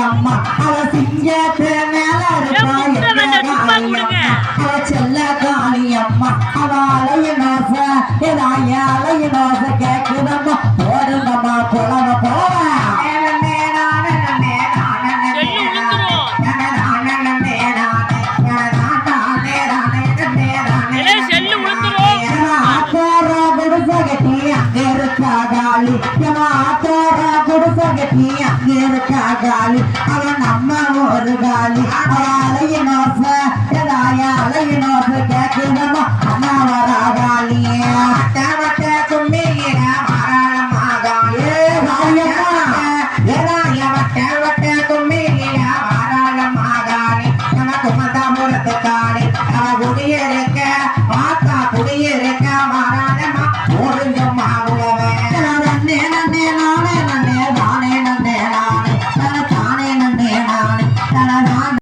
அம்மா அவ சிங்கத்து மேல இருக்கா அவ செல்ல காளி அம்மா அவ அலைய நோச அலைய நோச கேக்குதம்மா ஓடுங்கம்மா புலவ புலவ காளி காளி அவன் நம்ம ஒரு காளி அலைய நோச அலைய நோச கேக்குதம்மா அண்ணா வரா காளியே கும்மிய மாறாளம்மா காளி